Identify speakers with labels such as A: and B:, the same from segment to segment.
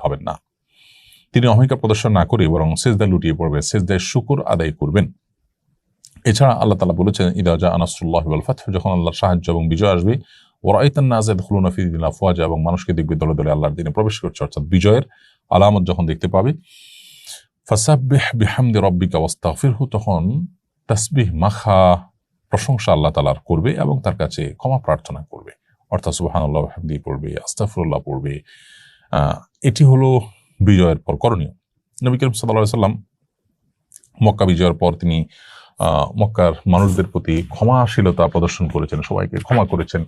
A: হবেন না। তিনি অহংকার প্রদর্শন না করে বরং সেজদায় লুটিয়ে পড়বেন, সেজদায় শুকর আদায় করবেন। এছাড়া আল্লাহ তাআলা বলেছেন, ইদা জা নাসরুল্লাহি ওয়াল ফাতহ, যখন আল্লাহর সাহায্য এবং বিজয় আসবে, ওয়ারাইতান নাস ইয়াদখুলুনা ফি দীনিল্লাহি আফওয়াজা, এবং মানুষকে দেখবে দলে দলে আল্লাহর দ্বীনে প্রবেশ করছে, অর্থাৎ বিজয়ের আলামত যখন দেখতে পাবে। ফাসাব্বিহ বিহামদি রাব্বিকা ওয়াস্তাগফিরহু, তখন তাসবিহ মাখা প্রশংসা আল্লাহ তাআলার করবে এবং তার কাছে ক্ষমা প্রার্থনা করবে, অর্থাৎ সুবহানাল্লাহ ওয়া বিহামদিহি পড়বে, আস্তাগফিরুল্লাহ পড়বে। এটি হলো বিজয়ের পর করণীয়। নবী করিম সাল্লাল্লাহু আলাইহি ওয়াসাল্লাম মক্কা বিজয়ের পর তিনি মক্কার মানুষদের প্রতি ক্ষমাশীলতা প্রদর্শন করেছেন, সবাইকে ক্ষমা করেছেন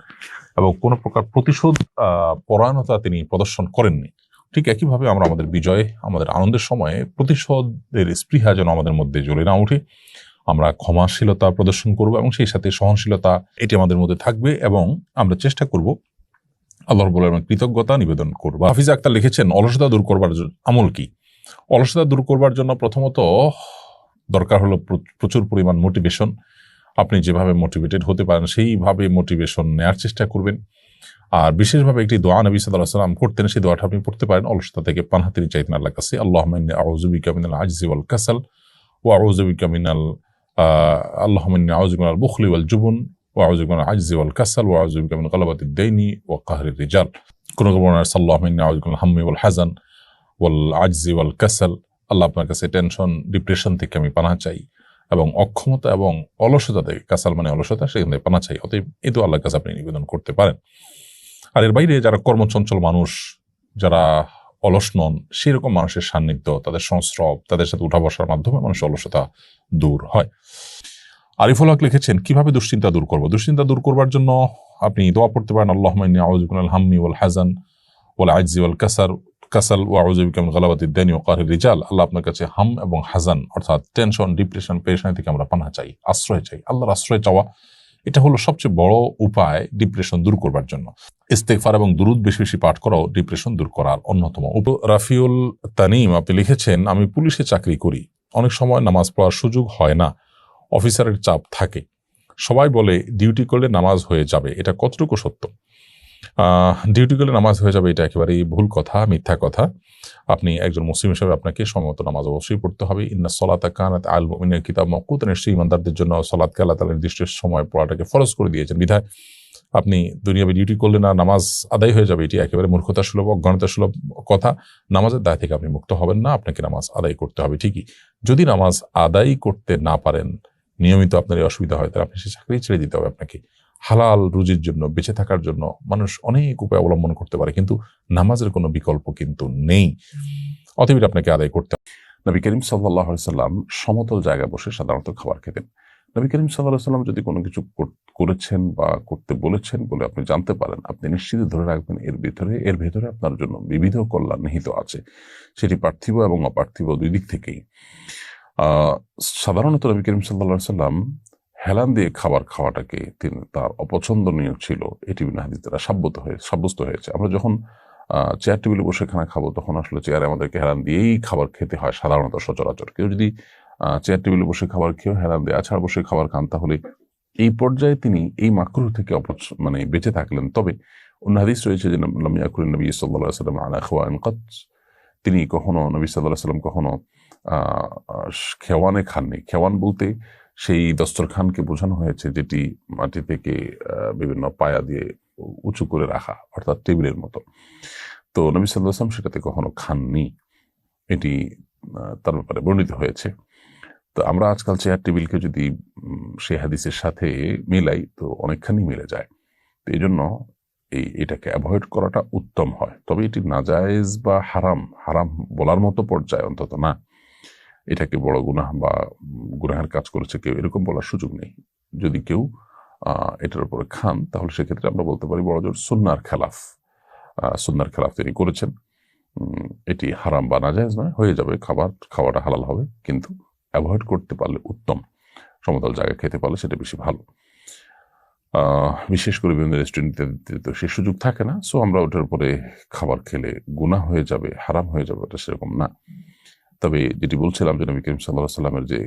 A: এবং কোনো প্রকার প্রতিশোধ পরায়ণতা তিনি প্রদর্শন করেননি। ঠিক একইভাবে আমরা আমাদের বিজয়ে, আমাদের আনন্দের সময়ে প্রতিশোধের স্পৃহা যেন আমাদের মধ্যে জ্বলে না ওঠে, আমরা ক্ষমাশীলতা প্রদর্শন করব এবং সেই সাথে সহনশীলতা এটি আমাদের মধ্যে থাকবে এবং আমরা চেষ্টা করব আল্লাহ রাব্বুল আলামিনের কৃতজ্ঞতা নিবেদন করব। হাফিজ আক্তার লিখেছেন, অলসতা দূর করবার আমল কি? অলসতা দূর করবার জন্য প্রথমত দরকার হলো প্রচুর পরিমাণ মোটিভেশন। আপনি যেভাবে মোটিভেটেড হতে পারেন সেইভাবে মোটিভেশন নেওয়ার চেষ্টা করবেন। আর বিশেষভাবে একটি দোয়া নবী সাল্লাল্লাহু আলাইহি ওয়াসাল্লাম করতেন, সেই দোয়াটা আপনি পড়তে পারেন অলসতা থেকে পানাহ তিনি চাইতেন আল্লাহর কাছে, আল্লাহুম্মা ইন্নী আউযু বিকা মিনাল আজজি ওয়াল কাসাল ওয়া আউযু বিকা মিনাল আল্লাহুম্মা ইন্নী আউযু বিকা মিনাল বুখলি ওয়াল জুবন ওয়া আউযু বিকা মিনাল আজজি ওয়াল কাসাল ওয়া আউযু বিকা মিন গালাবাতিদ দাইনি ওয়া কাহরির রিজাল। কোন বর্ণনায় আল্লাহুম্মা ইন্নী আউযু বিকা মিনাল হাম্মি ওয়াল হাযান ওয়াল আজজি ওয়াল কাসাল, আল্লাহ আপনার কাছে টেনশন, ডিপ্রেশন থেকে আমি পানাহ চাই এবং অক্ষমতা এবং অলসতা থেকে, কাসাল মানে অলসতা, সেখান থেকে পানাহ চাই। অতএব এই তো আল্লাহর কাছে আপনি নিবেদন করতে পারেন। আর এর বাইরে যারা কর্মচঞ্চল মানুষ, যারা অলস নন, সেরকম মানুষের সান্নিধ্য, তাদের সংস্রব, তাদের সাথে উঠা বসার মাধ্যমে মানুষের অলসতা দূর হয়। আরিফুল হক লিখেছেন, কিভাবে দুশ্চিন্তা দূর করব? দুশ্চিন্তা দূর করবার জন্য আপনি দোয়া পড়তে পারেন, আল্লাহুম্মা ইন্নী আউযু বিকা মিনাল হাম্মি ওয়াল হাযান ওয়াল আজজি ওয়াল কাসাল ওয়া আউযু বিকা মিন গালাবাতিদ দাইনি ওয়া কাহরির রিজাল। আল্লাহ আপনার কাছে হাম এবং হাজান অর্থাৎ টেনশন, ডিপ্রেশন, পেরেশানি থেকে আমরা পানাহ চাই, আশ্রয় চাই। আল্লাহর আশ্রয় চাওয়া এটা হলো সবচেয়ে বড় উপায় ডিপ্রেশন দূর করবার জন্য। ইস্তেগফার এবং দুরুদ বেশি বেশি পাঠ করাও ডিপ্রেশন দূর করার অন্যতম। রাফিউল তানিম আপনি লিখেছেন, আমি পুলিশে চাকরি করি, অনেক সময় নামাজ পড়ার সুযোগ হয় না, অফিসারের চাপ থাকে, সবাই বলে ডিউটি করলে নামাজ হয়ে যাবে, এটা কতটুকু সত্য? ডিউটি করলে নামাজ হয়ে যাবে এটা একেবারেই ভুল কথা, মিথ্যা কথা। আপনি একজন মুসলিম হিসেবে আপনাকে সময়মত নামাজ অবশ্যই পড়তে হবে। ইন্না সলাতা কানাত আল মুমিনিনা কিতাব মাওকুতা, নিশ্চয়ই ইমানদারদের জন্য সালাতকে আল্লাহ তাআলা নির্দিষ্ট সময় পড়াটাকে ফরজ করে দিয়েছেন। বিধায় আপনি দুনিয়াবি ডিউটি করলে না নামাজ আদায় হয়ে যাবে, এটি একেবারে মূর্খতা সুলভ, অজ্ঞানতা সুলভ কথা। নামাজের দায় থেকে আপনি মুক্ত হবেন না, আপনাকে নামাজ আদায় করতে হবে ঠিকই। যদি নামাজ আদায় করতে না পারেন, নিয়মিত আপনার এই অসুবিধা হয়, তাহলে আপনি সে চাকরি ছেড়ে দিতে হবে আপনাকে। হালাল রুজির জন্য, বেঁচে থাকার জন্য মানুষ অনেক উপায় অবলম্বন করতে পারে, কিন্তু নামাজের কোনো বিকল্প কিন্তু নেই। অতএব আপনাকে আদায় করতে হবে। নবী করিম সাল্লাল্লাহু আলাইহি ওয়াসাল্লাম সমতল জায়গায় বসে সাধারণত খাবার খেতেন। নবী করিম সাল্লাল্লাহু আলাইহি ওয়াসাল্লাম যদি কোনো কিছু করেছেন বা করতে বলেছেন বলে আপনি জানতে পারেন, আপনি নিশ্চিত ধরে রাখবেন এর ভেতরে আপনার জন্য বিবিধ কল্যাণ নিহিত আছে, সেটি পার্থিব এবং অপার্থিব দুই দিক থেকেই। সাধারণত নবী করিম সাল্লাল্লাহু আলাইহি ওয়াসাল্লাম হেলান দিয়ে খাবার খাওয়াটাকে তার অপছন্দনীয় ছিল, এটি বিনা হাদিস দ্বারা সাব্যস্ত হয়েছে। আমরা যখন চেয়ার টেবিলে বসে খানা খাবো, তখন আসলে চেয়ারে আমাদেরকে হেলান দিয়েই খাবার খেতে হয় সাধারণত, সচরাচর। কেউ যদি চেয়ার টেবিলে বসে খাবার খেয়েও হেলান দিয়ে আছাড় বসে খাবার খান, তাহলে এই পর্যায়ে তিনি এই মাকরুহ থেকে বেঁচে থাকলেন। তবে অন্য হাদিস রয়েছে যে লাম ইয়াকুল নবী সাল্লাল্লাহু আলাইহি ওয়াসাল্লাম আলা খাওয়ান কত, তিনি কখনো, নবী সাল্লাল্লাহু আলাইহি ওয়াসাল্লাম কখনো খেওয়ানে খাননি। খেওয়ান বলতে সেই দস্তরখানকে বোঝানো হয়েছে যেটি মাটি থেকে বিভিন্ন পায়া দিয়ে উঁচু করে রাখা, অর্থাৎ টেবিলের মতো। তো নবী সাল্লাল্লাহু আলাইহি ওয়াসাল্লাম সেটাতে কখনো খাননি, এটি তার ব্যাপারে বর্ণিত হয়েছে। তো আমরা আজকাল চেয়ার টেবিলকে যদি সেই হাদিসের সাথে মিলাই, তো অনেকখানি মিলে যায়। তো এই জন্য এটাকে অ্যাভয়েড করাটা উত্তম হয়। তবে এটি নাজায়েজ বা হারাম বলার মতো পর্যায়ে অন্তত না। এটাকে বড় গুনাহ বা গুনাহের কাজ করেছে কেউ, এরকম বলার সুযোগ নেই। যদি কেউ এটার উপরে খান, তাহলে সেক্ষেত্রে আমরা বলতে পারি বড়জোর সুন্নাহর খেলাফ তিনি করেছেন। এটি হারাম বা নাজায়েজ নয়, হয়ে যাবে, খাওয়াটা হালাল হবে, কিন্তু অ্যাভয়েড করতে পারলে উত্তম। সমতল জায়গায় খেতে পারলে সেটা বেশি ভালো। বিশেষ করে বিভিন্ন রেস্টুরেন্টে তো সে সুযোগ থাকে না। সো আমরা ওটার উপরে খাবার খেলে গুনাহ হয়ে যাবে, হারাম হয়ে যাবে, এটা সেরকম না। তবে যেটি বলছিলাম যে নবী করিম সাল্লাল্লাহু আলাইহি ওয়াসাল্লামের যে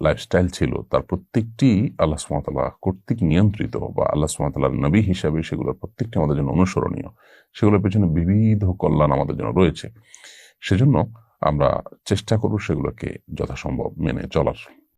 B: লাইফস্টাইল ছিল তার প্রত্যেকটি আল্লাহ সুবহানাহু ওয়া তাআলা কর্তৃক নিয়ন্ত্রিত, বা আল্লাহ সুবহানাহু ওয়া তাআলার নবী হিসাবে সেগুলোর প্রত্যেকটি আমাদের জন্য অনুসরণীয়, সেগুলোর পেছনে বিবিধ কল্যাণ আমাদের জন্য রয়েছে। সেজন্য আমরা চেষ্টা করব সেগুলোকে যথাসম্ভব মেনে চলার।